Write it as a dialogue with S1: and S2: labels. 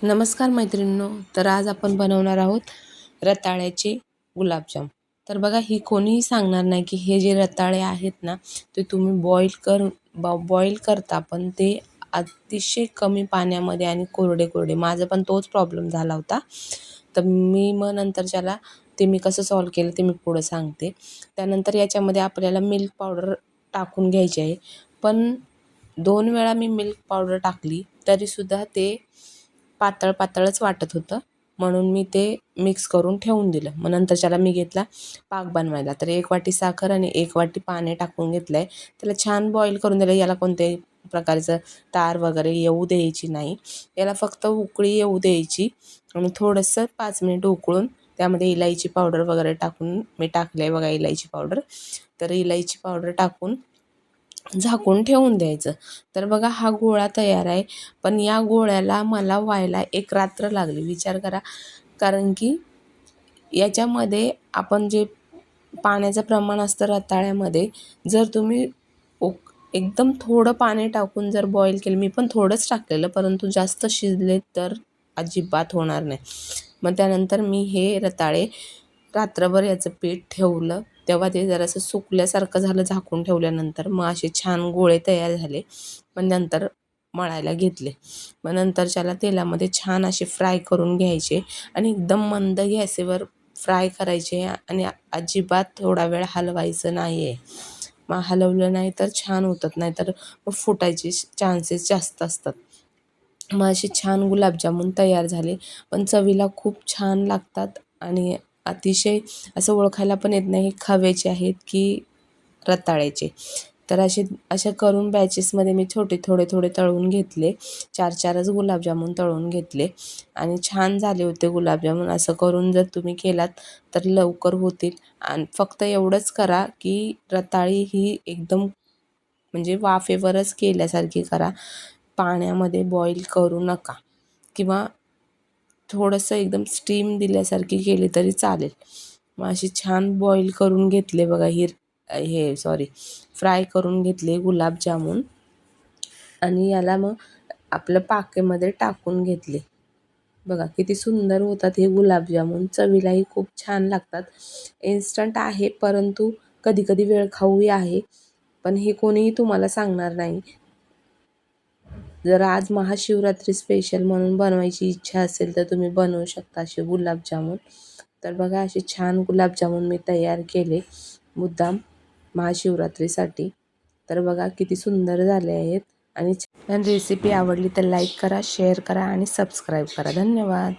S1: नमस्कार मैत्रिणींनो, तर आज आपण बनवणार आहोत रताळ्याचे गुलाबजाम। तर बघा, ही कोणीही सांगणार नाही की हे जे रताळे आहेत ना, ते तुम्ही बॉईल करता, पण ते अतिशय कमी पाण्यामध्ये आणि कोरडे कोरडे। माझं पण तोच प्रॉब्लेम झाला होता। तर मी मग नंतरच्याला ते मी कसं सॉल्व केलं ते मी पुढं सांगते। त्यानंतर याच्यामध्ये आपल्याला मिल्क पावडर टाकून घ्यायची आहे, पण 2 वेळा मी मिल्क पावडर टाकली तरीसुद्धा ते पातळ पातळच वाटत होतं, म्हणून मी ते मिक्स करून ठेवून दिलं। मग नंतरच्याला मी घेतला पाक बनवायला। तर 1 वाटी साखर आणि 1 वाटी पाणी टाकून घेतलं आहे। त्याला छान बॉईल करून दिलं। याला कोणत्याही प्रकारचं तार वगैरे येऊ द्यायची नाही, याला फक्त उकळी येऊ द्यायची आणि थोडंसं 5 मिनिट उकळून त्यामध्ये इलायची पावडर वगैरे टाकून मी टाकलं आहे बघा, इलायची पावडर। तर इलायची पावडर टाकून झाकून ठेवून द्यायचं। तर बघा, हा गोळा तयार आहे, पण या गोळ्याला मला व्हायला 1 रात्र लागली, विचार करा। कारण की याच्यामध्ये आपण जे पाण्याचं प्रमाण असतं रताळ्यामध्ये, जर तुम्ही एकदम थोडं पाणी टाकून जर बॉईल केलं, मी पण थोडंच टाकलेलं, परंतु जास्त शिजले तर अजिबात होणार नाही। मग त्यानंतर मी हे रताळे रात्रभर याचं पीठ ठेवलं, तेव्हा ते जरासं सुकल्यासारखं झालं झाकून ठेवल्यानंतर। मग असे छान गोळे तयार झाले, पण नंतर मळायला घेतले। मग नंतरच्याला तेलामध्ये छान असे फ्राय करून घ्यायचे आणि एकदम मंद गॅसवर फ्राय करायचे आणि अजिबात थोडा वेळ हलवायचं नाही आहे। मग हलवलं नाही तर छान होतात, नाहीतर मग फुटायचे चान्सेस जास्त असतात। मग असे छान गुलाबजामुन तयार झाले, पण चवीला खूप छान लागतात आणि अतिशय असं ओळखायला पण येत नाही खव्याचे आहेत की रताळ्याचे। तर अशा करून बॅचेसमध्ये मी थोडे तळून घेतले। 4-4च गुलाबजामुन तळून घेतले आणि छान झाले होते गुलाबजामुन। असं करून जर तुम्ही केलात तर लवकर होतील। आणि फक्त एवढंच करा की रताळी ही एकदम म्हणजे वाफेवरच केल्यासारखी करा, पाण्यामध्ये बॉईल करू नका, किंवा थोडंसं एकदम स्टीम दिल्यासारखी केली तरी चालेल। मग अशी छान बॉईल करून घेतले बघा, फ्राय करून घेतले गुलाबजामुन आणि याला मग आपलं पाकेमध्ये टाकून घेतले। बघा किती सुंदर होतात हे गुलाबजामुन, चवीलाही खूप छान लागतात। इन्स्टंट आहे, परंतु कधी कधी वेळखाऊही आहे, पण हे कोणीही तुम्हाला सांगणार नाही। जर आज महाशिवरात्री स्पेशल म्हणून बनवायची इच्छा असेल तर तुम्ही बनवू शकता असे गुलाबजामुन। तर बघा, असे छान गुलाबजामुन मी तयार केले मुद्दाम महाशिवरात्रीसाठी। तर बघा किती सुंदर झाले आहेत। आणि रेसिपी आवडली तर लाईक करा, शेअर करा आणि सबस्क्राईब करा। धन्यवाद।